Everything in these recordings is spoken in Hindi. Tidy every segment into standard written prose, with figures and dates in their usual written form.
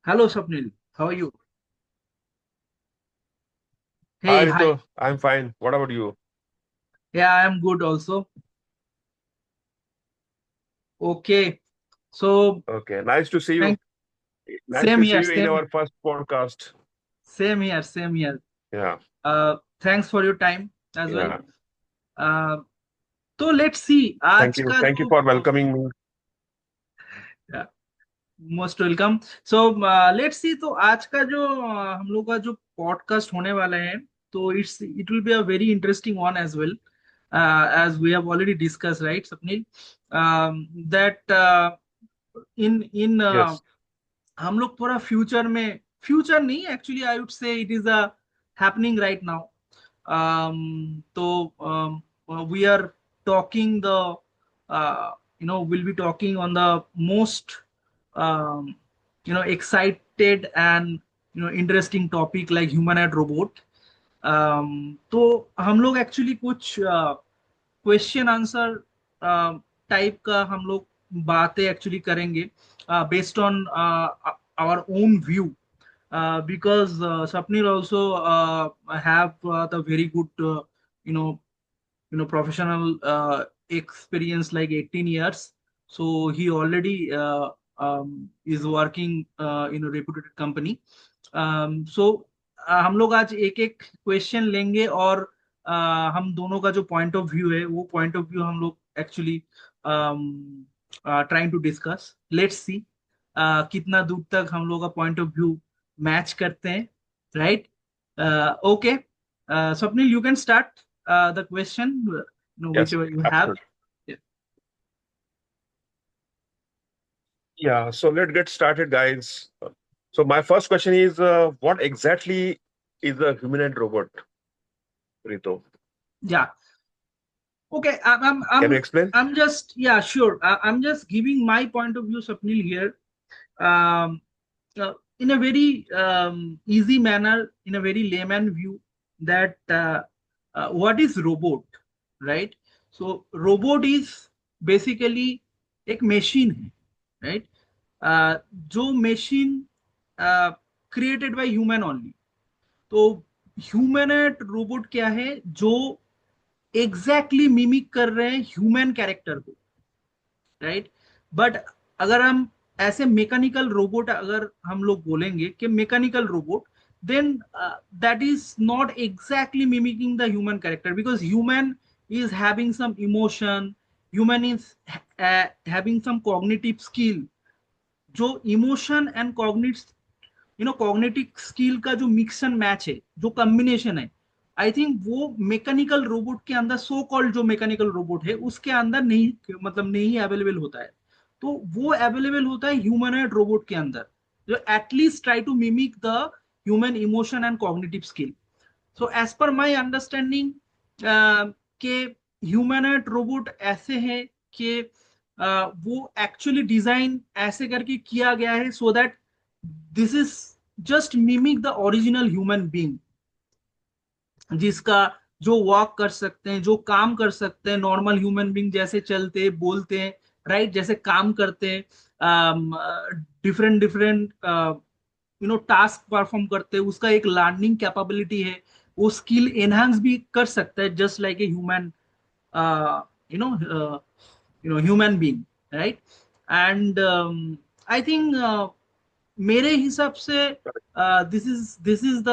Hello, Swapnil. How are you? Hi Hey, hi. Rito, I'm fine. What about you? Yeah, I am good also. Okay. So, Okay, nice to see you. thank. Nice Same to see here. you in Same. our first podcast. Same here. Same here. Yeah, Thanks for your time as well. yeah. Uh, तो let's see Thank आज you. का Thank you जो for welcoming me. Most welcome. So let's see. तो आज का जो हम लोग का जो पॉडकास्ट होने वाला है, तो it will be a very interesting one as well, as we have already discussed, right, Sapnil? That in Yes. हम लोग थोड़ा फ्यूचर में, फ्यूचर नहीं, एक्चुअली आई वुड से it is a happening right now. तो we are talking the we'll be talking on the most um, excited and interesting topic like humanoid robot. तो हम लोग एक्चुअली कुछ क्वेश्चन आंसर टाइप का हम लोग बातें एक्चुअली करेंगे based on our own view, because Sapnil also have the very good you know professional experience like 18 years. So he already is working in a reputed company. So हम लोग आज एक एक क्वेश्चन लेंगे और हम दोनों का जो पॉइंट ऑफ व्यू है वो पॉइंट ऑफ व्यू हम लोग actually trying to discuss. Let's see कितना दूर तक हम लोग का पॉइंट ऑफ व्यू मैच करते हैं, right? Okay, Swapnil, you can start the question, Yes, whichever you have. absolutely. Yeah. Yeah, so let's get started, guys. So my first question is, what exactly is a humanoid robot, Rito? Yeah. Okay. Can you explain? I'm just, yeah, sure. I'm just giving my point of view, Swapnil, here. In a very easy manner, in a very layman view, that what is robot, right? So robot is basically एक machine है, right? जो machine created by human only. तो ह्यूमनएट रोबोट क्या है? जो एग्जैक्टली मिमिक कर रहे हैं ह्यूमन कैरेक्टर को, राइट? बट अगर हम ऐसे मैकेनिकल रोबोट अगर हम लोग बोलेंगे कि mechanical robot, then that is not exactly mimicking the human character, because human is having some emotion, human is having some cognitive skill. जो इमोशन एंड कॉग्निटिव स्किल का जो मिक्स एंड मैच है, जो कॉम्बिनेशन है, आई थिंक वो मैकेनिकल रोबोट के अंदर, सो कॉल्ड जो मैकेनिकल रोबोट है उसके अंदर नहीं, मतलब नहीं अवेलेबल होता है. तो वो अवेलेबल होता है ह्यूमनॉइड रोबोट के अंदर, जो at least try to mimic the human emotion and cognitive skill. So as per my understanding के ह्यूमनॉइड रोबोट ऐसे हैं कि वो एक्चुअली डिजाइन ऐसे करके किया गया है सो that this is just mimic the original human being, जिसका जो वॉक कर सकते हैं, जो काम कर सकते हैं नॉर्मल ह्यूमन बीइंग जैसे, चलते बोलते हैं, राइट, जैसे काम करते हैं, डिफरेंट डिफरेंट टास्क परफॉर्म करते हैं, उसका एक लर्निंग कैपेबिलिटी है, वो स्किल एनहांस भी कर सकता है just like a human, you know human being, right? And I think मेरे हिसाब से this is the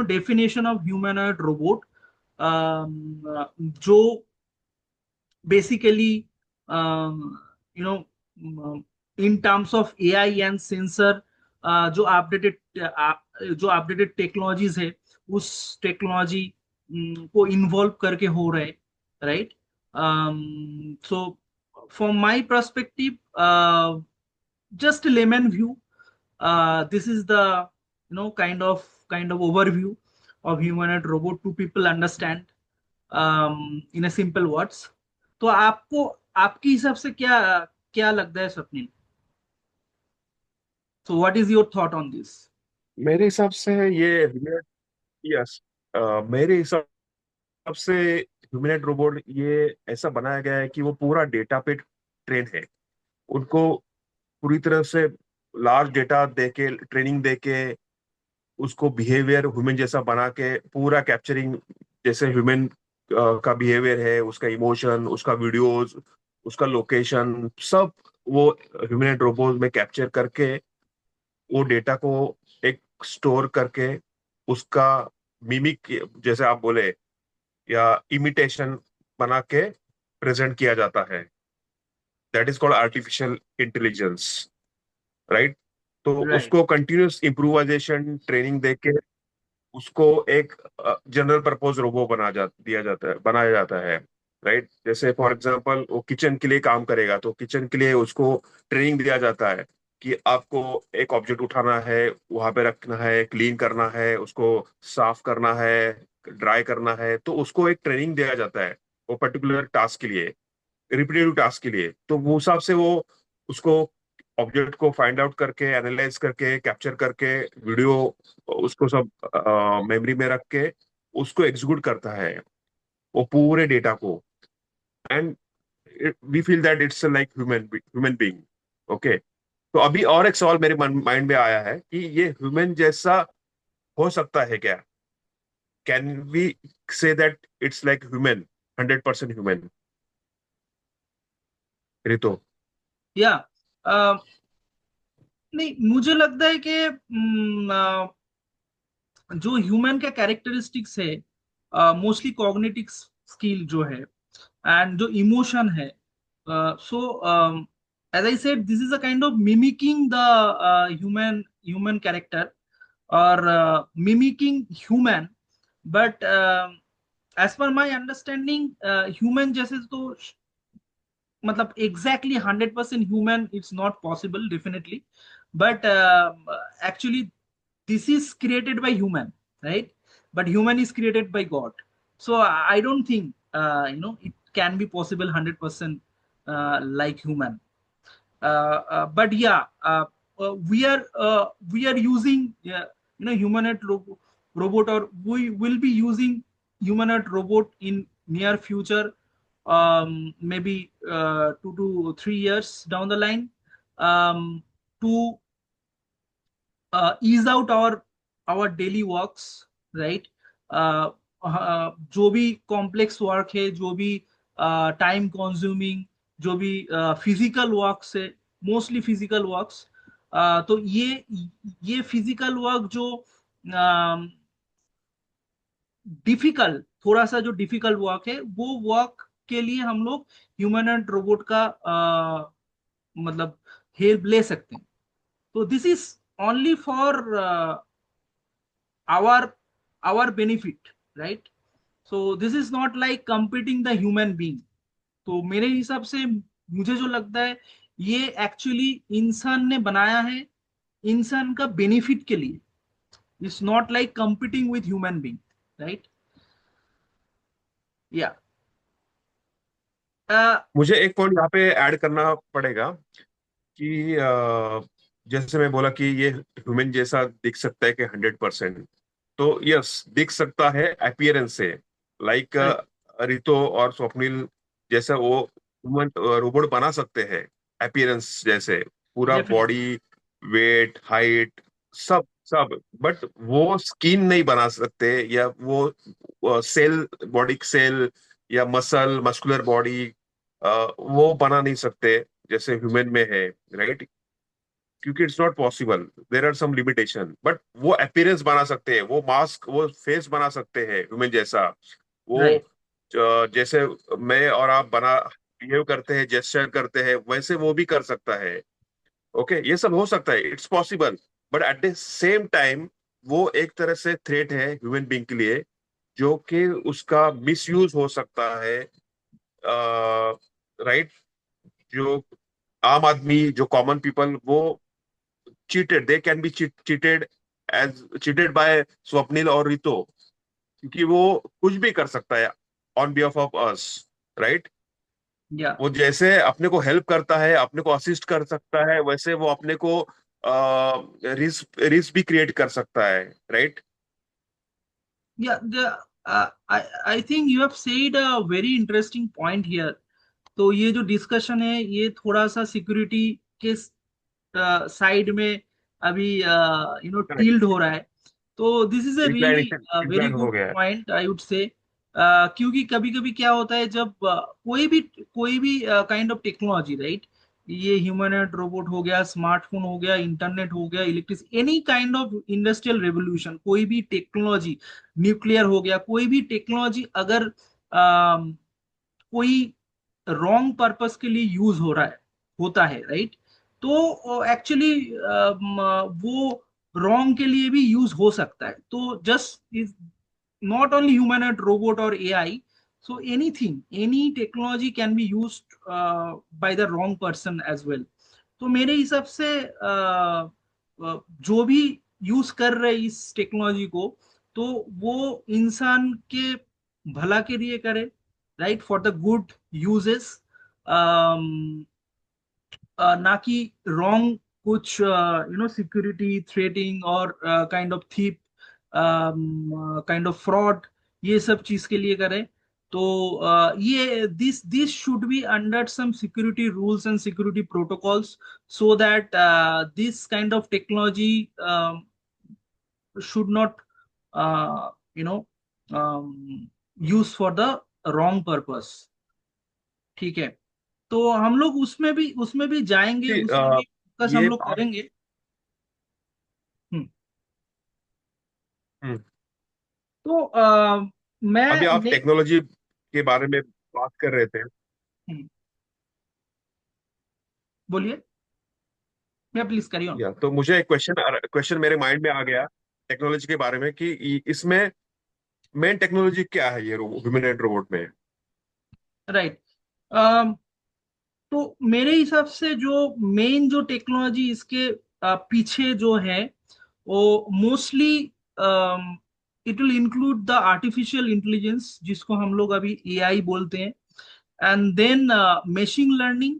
definition of humanoid robot, जो basically no in terms of AI and sensor, जो अपडेटेड टेक्नोलॉजीज है, उस टेक्नोलॉजी को इन्वॉल्व करके हो रहे, right? So from my perspective, just a layman view, this is the kind of overview of humanoid robot to people understand in a simple words. तो आपको, आपके हिसाब से क्या क्या लगता है, Swapnil? So what is your thought on this? मेरे हिसाब से ये यस मेरे हिसाब से ह्यूमनॉइड रोबोट ये ऐसा बनाया गया है कि वो पूरा डेटा पे ट्रेन है। उनको पूरी तरह से लार्ज डेटा देके, ट्रेनिंग देके, उसको बिहेवियर ह्यूमन जैसा बना के पूरा कैप्चरिंग, जैसे ह्यूमन का बिहेवियर है, उसका इमोशन, उसका वीडियोस, उसका लोकेशन, सब वो ह्यूमन रोबोट में कैप्चर करके वो डेटा को एक स्टोर करके उसका मिमिक, जैसे आप बोले, या इमिटेशन बना के प्रेजेंट किया जाता है। That is called artificial intelligence, right? तो राइट। उसको कंटिन्यूस इम्प्रोवाइजेशन ट्रेनिंग देके उसको एक जनरल पर्पज रोबो दिया जाता है, बनाया जाता है, राइट? जैसे फॉर एग्जांपल वो किचन के लिए काम करेगा, तो किचन के लिए उसको ट्रेनिंग दिया जाता है कि आपको एक ऑब्जेक्ट उठाना है, वहां पे रखना है, क्लीन करना है, उसको साफ करना है, ड्राई करना है, तो उसको एक ट्रेनिंग दिया जाता है वो पर्टिकुलर टास्क के लिए, रिपीटेटिव टास्क के लिए। तो वो हिसाब से वो उसको ऑब्जेक्ट को फाइंड आउट करके, एनालाइज करके, कैप्चर करके, वीडियो, उसको सब मेमोरी में रख के उसको एग्जीक्यूट करता है वो पूरे डेटा को। And we feel that it's like human being. Okay, तो अभी और एक सवाल मेरे माइंड में आया है कि ये ह्यूमन जैसा हो सकता है क्या? Can we say that it's like human, 100% human? रितो। या नहीं, मुझे लगता है कि जो ह्यूमन का कैरेक्टरिस्टिक्स है, मोस्टली कॉग्निटिव स्किल जो है एंड जो इमोशन है, so as I said this is a kind of mimicking the human character और mimicking human. But as per my understanding human जैसे तो मतलब exactly 100% human it's not possible definitely. But actually this is created by human, right? But human is created by God. So I don't think it can be possible 100% like human. But yeah, we are using humanoid robot, or we will be using humanoid robot in near future, maybe 2 to 3 years down the line, to ease out our daily works, right? जो भी कॉम्प्लेक्स वर्क है, जो भी टाइम कंज्यूमिंग, जो भी फिजिकल वर्क्स है, मोस्टली फिजिकल वर्क्स, तो ये फिजिकल वर्क जो डिफिकल्ट, थोड़ा सा जो डिफिकल्ट वर्क है, वो वर्क के लिए हम लोग ह्यूमन एंड रोबोट का मतलब हेल्प ले सकते हैं। तो this is only for our our benefit, right? So this is not like competing the human being. तो मेरे हिसाब से मुझे जो लगता है, ये एक्चुअली इंसान ने बनाया है इंसान का बेनिफिट के लिए। It's not like competing with human being, right? या मुझे एक पॉइंट यहाँ पे ऐड करना पड़ेगा कि जैसे मैं बोला कि ये ह्यूमन जैसा दिख सकता है कि 100%, तो यस दिख सकता है अपीयरेंस से। लाइक रितो और स्वप्निल जैसा वो ह्यूमन रोबोट बना सकते हैं अपीयरेंस जैसे, पूरा डेफिनेटली। बॉडी, वेट, हाइट, सब सब। बट वो स्किन नहीं बना सकते, या वो सेल, बॉडी सेल, या मस्कुलर बॉडी वो बना नहीं सकते जैसे ह्यूमन में है, राइट? क्योंकि it's not possible, there are some limitation. But वो अपीयरेंस बना सकते हैं, वो मास्क, वो फेस बना सकते हैं ह्यूमन जैसा। वो राइट। जैसे मैं और आप बना बिहेव करते हैं, जेस्चर करते हैं, वैसे वो भी कर सकता है। ओके, ये सब हो सकता है, it's possible. But at the same time वो एक तरह से थ्रेट है ह्यूमन बीइंग के लिए, जो कि उसका मिसयूज हो सकता है, राइट? जो आम आदमी, जो कॉमन पीपल, वो cheated, they can be cheated, as cheated by Swapnil और रितो, क्योंकि वो कुछ भी कर सकता है on behalf of us, right? या वो जैसे अपने को हेल्प करता है, अपने को असिस्ट कर सकता है, वैसे वो अपने को रिस्क रिस्क भी क्रिएट कर सकता है, राइट? या I think you have said a very interesting point here. तो ये जो डिस्कशन है, ये थोड़ा सा सिक्योरिटी के साइड में अभी करेक्ट। टिल्ड हो रहा है। तो this is a really inclination very incline हो गुड गया है। पॉइंट आई वुड से। क्योंकि कभी कभी क्या होता है जब कोई भी काइंड ऑफ टेक्नोलॉजी, राइट, ये ह्यूमनॉइड रोबोट हो गया, स्मार्टफोन हो गया, इंटरनेट हो गया, electric, any kind of industrial revolution, कोई भी टेक्नोलॉजी, न्यूक्लियर हो गया, कोई भी टेक्नोलॉजी अगर कोई रॉन्ग पर्पस के लिए यूज हो रहा है, होता है, राइट, तो एक्चुअली वो रॉन्ग के लिए भी यूज हो सकता है। तो just is not only human robot और AI, so anything, any technology can be used by the wrong person as well। तो मेरे हिसाब से जो भी यूज कर रहे हैं इस टेक्नोलॉजी को, तो वो इंसान के भला के लिए करे, right, for the good uses, ना कि रॉन्ग कुछ सिक्योरिटी थ्रेटिंग और kind of theft, kind of fraud, ये सब चीज के लिए करें। तो ये this should be under some security rules and security protocols, so that this kind of technology should not you know use for the wrong purpose। ठीक है, तो हम लोग उसमें भी जाएंगे, कि, उसमें भी फोकस हम ये लोग आप करेंगे। हम्म, हम्म, तो अभी मैं आप नेक्स्ट। टेक्नोलॉजी के बारे में बात कर रहे थे। बोलिए, मैं प्लीज करिए ऑन। या तो मुझे एक क्वेश्चन मेरे माइंड में आ गया टेक्नोलॉजी के बारे में कि इसमें मेन टेक्नोलॉजी क्या है ये ह्यूमनॉइड रोबोट में। राइट, तो मेरे हिसाब से जो मेन जो टेक्नोलॉजी इसके पीछे जो है, वो mostly it will include the artificial intelligence, जिसको हम लोग अभी एआई बोलते हैं, and then machine learning,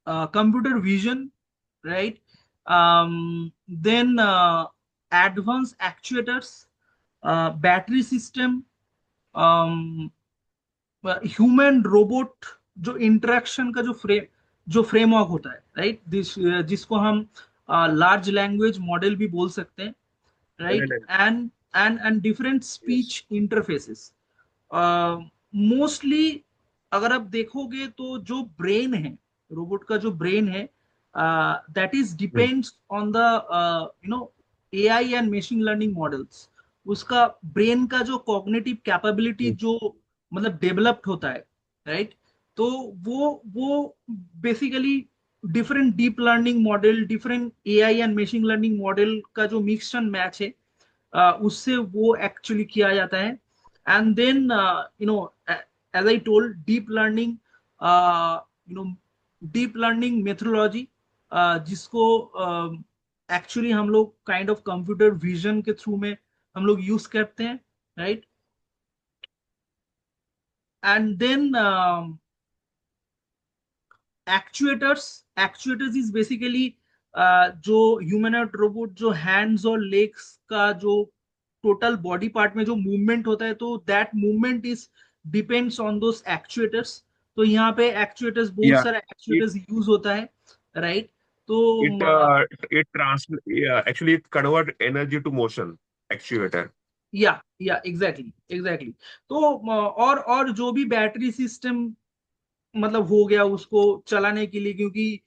computer vision, right, then advance actuators, battery system, human robot जो इंटरेक्शन का जो फ्रेमवर्क होता है, राइट, जिसको हम लार्ज लैंग्वेज मॉडल भी बोल सकते हैं, right, LLM। And different yes. Speech interfaces. Mostly अगर आप देखोगे तो जो ब्रेन है, रोबोट का जो ब्रेन है, that is depends on the AI and machine learning models. उसका ब्रेन का जो कॉग्निटिव कैपेबिलिटी जो मतलब डेवलप्ड होता है, राइट, तो वो basically different deep learning model, different AI and machine learning model का जो मिक्स एंड मैच है, उससे वो एक्चुअली किया जाता है। And then as I told, you know deep learning methodology, जिसको एक्चुअली हम लोग काइंड ऑफ कंप्यूटर विजन के थ्रू में हम लोग यूज करते हैं, right, and then actuators. Actuators is basically जो ह्यूमनॉइड रोबोट जो हैंड्स और लेग्स का जो टोटल बॉडी पार्ट में जो मूवमेंट होता है, तो that movement is depends on those actuators. तो यहाँ पे एक्चुएटर्स, बहुत या सारे इट एक्चुएटर्स यूज होता है, राइट। तो it it trans actually it convert energy to motion actuator. या एग्जैक्टली एग्जैक्टली। तो और जो भी बैटरी सिस्टम मतलब हो गया उसको चलाने के लिए, क्योंकि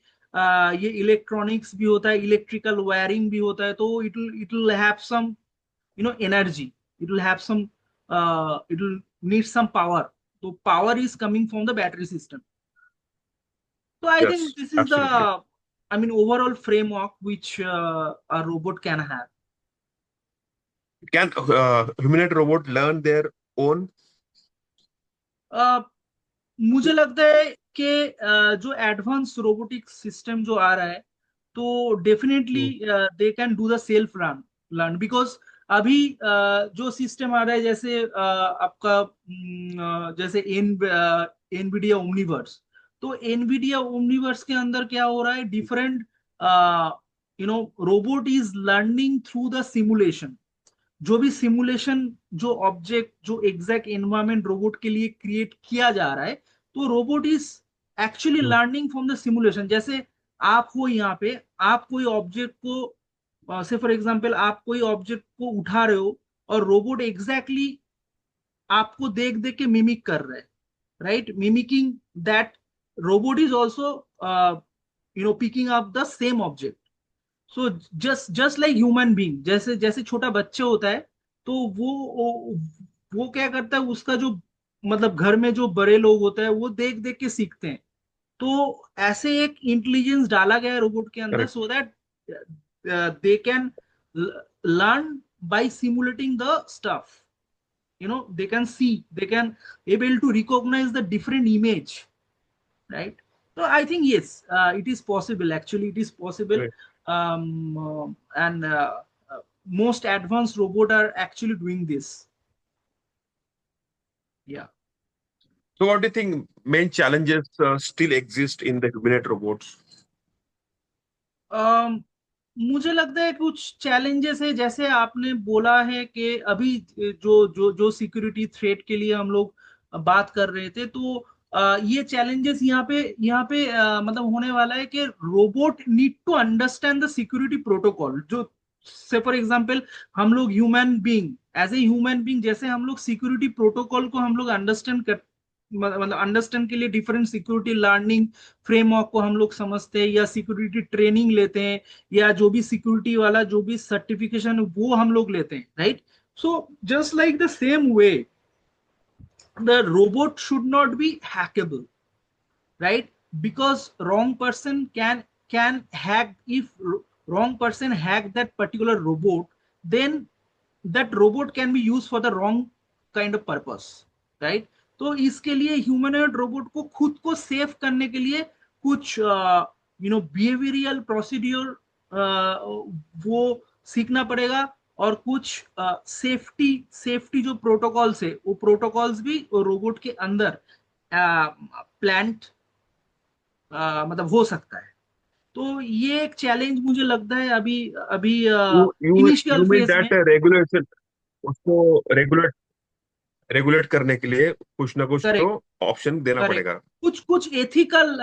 ये इलेक्ट्रॉनिक्स भी होता है, इलेक्ट्रिकल वायरिंग भी होता है, तो it will have some energy, it will have some it will need some power, so power is coming from the battery system। So I yes, think this is the, absolutely. I mean, overall framework which a robot can have। Can humanoid robot learn their own? uh, मुझे लगता है कि जो एडवांस रोबोटिक सिस्टम जो आ रहा है, तो definitely they can do the self learn because अभी जो सिस्टम आ रहा है, जैसे आपका जैसे एनवीडिया ओमनिवर्स। तो एनवीडिया ओमनिवर्स के अंदर क्या हो रहा है, different robot is learning through the simulation. जो भी सिमुलेशन, जो ऑब्जेक्ट, जो एग्जैक्ट एनवायरमेंट रोबोट के लिए क्रिएट किया जा रहा है, तो robot is actually learning from the simulation. जैसे आप हो यहाँ पे, आप कोई ऑब्जेक्ट को से फॉर एग्जांपल आप कोई ऑब्जेक्ट को उठा रहे हो और रोबोट एग्जैक्टली आपको देख देख के मिमिक कर रहा है, right, mimicking that robot is also picking up the same object. So just like human being, जैसे जैसे छोटा बच्चा होता है तो वो क्या करता है, उसका जो मतलब घर में जो बड़े लोग होते हैं वो देख देख के सीखते हैं। तो ऐसे एक इंटेलिजेंस डाला गया है रोबोट के अंदर, correct. So that they can learn by simulating the stuff, they can see, they can able to recognize the different image, right? So I think yes, it is possible, actually it is possible. And most advanced robot are actually doing this. Yeah. So what do you think main challenges still exist in the humanoid robots? um, मुझे लगता है कुछ चैलेंजेस है, जैसे आपने बोला है कि अभी जो जो जो सिक्योरिटी थ्रेट के लिए हम लोग बात कर रहे थे, तो ये चैलेंजेस यहाँ पे मतलब होने वाला है कि robot need to understand the security protocol. जो से फॉर एग्जांपल हम लोग human being, as a human being, जैसे हम लोग सिक्योरिटी प्रोटोकॉल को हम लोग अंडरस्टैंड कर मतलब अंडरस्टैंड के लिए डिफरेंट सिक्योरिटी लर्निंग फ्रेमवर्क को हम लोग समझते हैं या सिक्योरिटी ट्रेनिंग लेते हैं, या जो भी सिक्योरिटी वाला जो भी सर्टिफिकेशन वो हम लोग लेते हैं, right? So just like the same way, the robot should not be hackable, right? Because wrong person can hack. If wrong person hack that particular robot, then that robot can be used for the wrong kind of purpose, right? तो इसके लिए ह्यूमनॉइड रोबोट को खुद को सेफ करने के लिए कुछ बिहेवियरल प्रोसीड्योर वो सीखना पड़ेगा, और कुछ सेफ्टी सेफ्टी जो प्रोटोकॉल्स है वो प्रोटोकॉल्स भी रोबोट के अंदर प्लांट मतलब हो सकता है। तो ये एक चैलेंज मुझे लगता है अभी अभी You initial mean phase that में। regulation उसको रेगुलेट रेगुलेट करने के लिए कुछ ना कुछ तो करेक्ट, ऑप्शन देना करेक्ट। पड़ेगा। कुछ कुछ ethical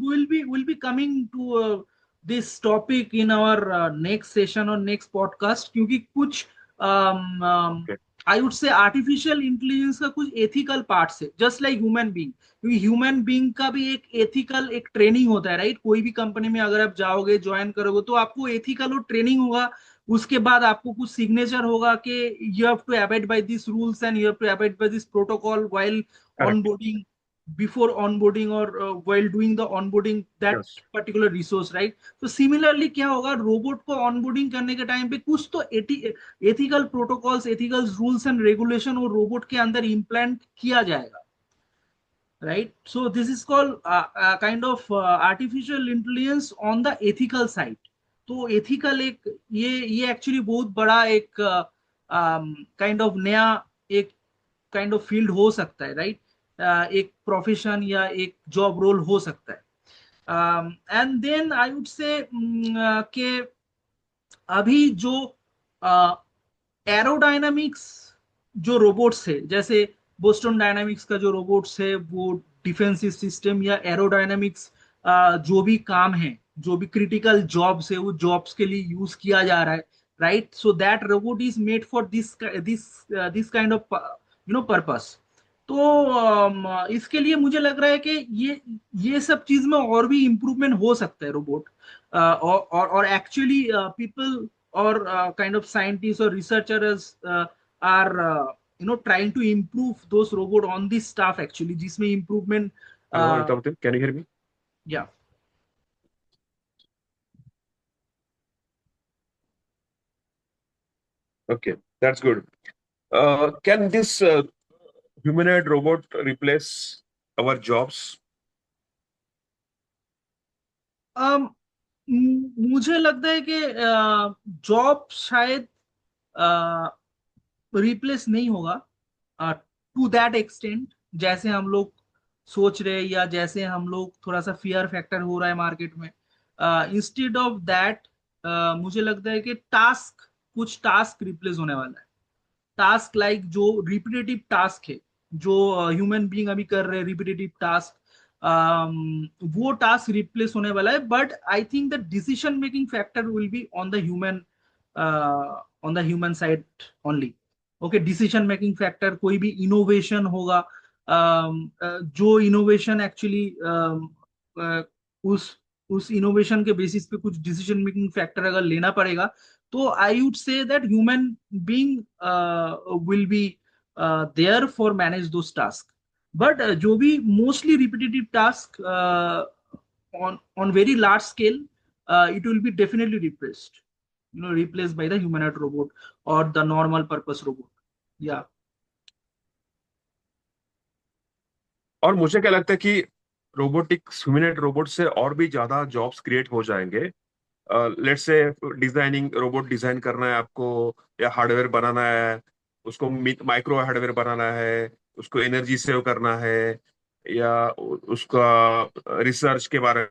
will be coming to this topic in our next session और नेक्स्ट पॉडकास्ट, क्योंकि कुछ okay. I would say artificial intelligence का कुछ एथिकल पार्ट्स है, जस्ट लाइक ह्यूमन बीइंग, क्योंकि ह्यूमन बीइंग का भी एक एथिकल एक ट्रेनिंग होता है, राइट? कोई भी कंपनी में अगर आप जाओगे ज्वाइन करोगे तो आपको एथिकल और ट्रेनिंग होगा। उसके बाद आपको कुछ सिग्नेचर होगा कि you have to abide by this rules and you have to abide by this protocol while correct. onboarding, before onboarding, or while doing the onboarding that yes. particular resource, right? तो सिमिलरली क्या होगा, रोबोट को ऑनबोर्डिंग करने के टाइम पे कुछ तो ethical protocols, ethical rules and regulation और रोबोट के अंदर इम्प्लांट किया जाएगा, right? So this is called kind of artificial intelligence on the ethical side. तो एथिकल एक ये एक्चुअली बहुत बड़ा एक काइंड ऑफ नया एक काइंड ऑफ फील्ड हो सकता है, राइट? एक प्रोफेशन या एक जॉब रोल हो सकता है। एंड देन आई वुड से कि अभी जो एरोडायनामिक्स जो रोबोट्स है, जैसे बोस्टन डायनामिक्स का जो रोबोट्स है वो डिफेंसिव सिस्टम या एरोडायनामिक्स जो भी काम है, जो भी क्रिटिकल जॉब्स है वो जॉब्स के लिए यूज किया जा रहा है, right? So that robot is made for this this this kind of purpose. तो इसके लिए मुझे लग रहा है कि ये सब चीज में और भी इम्प्रूवमेंट हो सकता है रोबोट, और actually people or kind of scientists or researchers are trying to improve those robot on this stuff actually, जिसमें improvement hello Altamuddin, can you hear me? yeah। Okay, that's good. Can this humanoid robot replace our jobs? मुझे लगता है कि जॉब शायद रिप्लेस नहीं होगा टू दैट एक्सटेंट, जैसे हम लोग सोच रहे हैं या जैसे हम लोग थोड़ा सा फियर फैक्टर हो रहा है मार्केट में। इंस्टेड ऑफ दैट मुझे लगता है कि टास्क, कुछ टास्क रिप्लेस होने वाला है। टास्क लाइक जो रिपीटेटिव टास्क है, जो ह्यूमन बीइंग अभी कर रहे हैं, रिपीटेटिव टास्क, वो टास्क रिप्लेस होने वाला है, but I think the decision making factor will be on the human side only. Okay, decision making factor, कोई भी इनोवेशन होगा, जो इनोवेशन एक्चुअली उस उस इनोवेशन के बेसिस पे कुछ डिसीजन मेकिंग फैक्टर अगर लेना पड़ेगा, तो I would say that human being will be there for manage those task. But जो भी mostly repetitive task on very large scale, it will be definitely replaced, replaced by the humanoid robot or the normal purpose robot. Yeah. और मुझे क्या लगता है कि रोबोटिक्स ह्यूमनॉइड रोबोट से और भी ज्यादा जॉब्स क्रिएट हो जाएंगे। Let's say designing, robot design करना है आपको, या हार्डवेयर बनाना है, उसको माइक्रो हार्डवेयर बनाना है, उसको एनर्जी सेव करना है, या उसका रिसर्च के बारे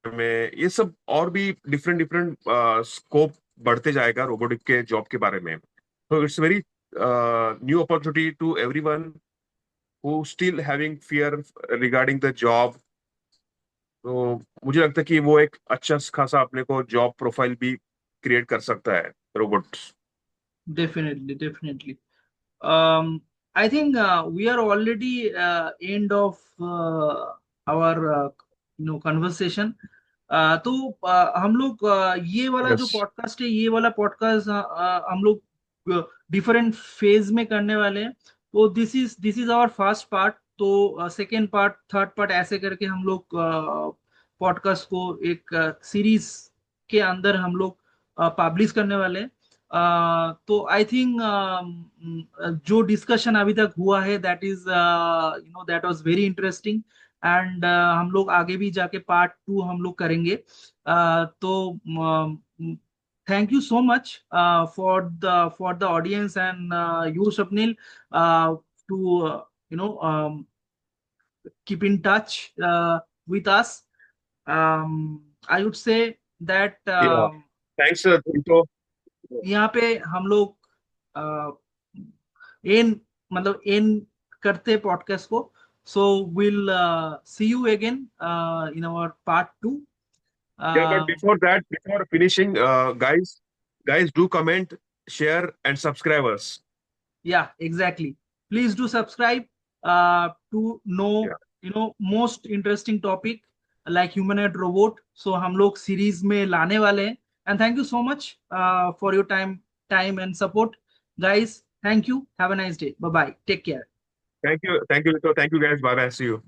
में, ये सब और भी डिफरेंट डिफरेंट स्कोप बढ़ते जाएगा रोबोटिक के जॉब के बारे में। तो it's very new opportunity to everyone who still having fear regarding the job। तो मुझे लगता है कि वो एक अच्छा खासा अपने को जॉब प्रोफाइल भी क्रिएट कर सकता है robots. Definitely, definitely. I think we are already end of our conversation. तो हम लोग ये वाला जो यस। पॉडकास्ट है, ये वाला पॉडकास्ट हम लोग डिफरेंट फेज में करने वाले हैं। तो this is our first part. तो सेकेंड पार्ट, थर्ड पार्ट ऐसे करके हम लोग पॉडकास्ट को एक सीरीज के अंदर हम लोग पब्लिश करने वाले हैं। तो आई थिंक जो डिस्कशन अभी तक हुआ है, that is that was very interesting. And हम लोग आगे भी जाके पार्ट टू हम लोग करेंगे। तो thank you so much for the audience and you Swapnil to you know keep in touch with us. I would say that या थैंक्स तुमको। यहाँ पे हम लोग एन मतलब एन करते पॉडकास्ट को। So will see you again in our part two. Yeah but before that, before finishing, guys guys do comment, share and subscribe us. Yeah, exactly. Please do subscribe to know, most interesting topic like humanoid robot. So हम लोग सीरीज में लाने वाले हैं। And thank you so much for your time and support, guys. Thank you. Have a nice day. Bye bye. Take care. Thank you, thank you, thank you guys, bye bye, see you.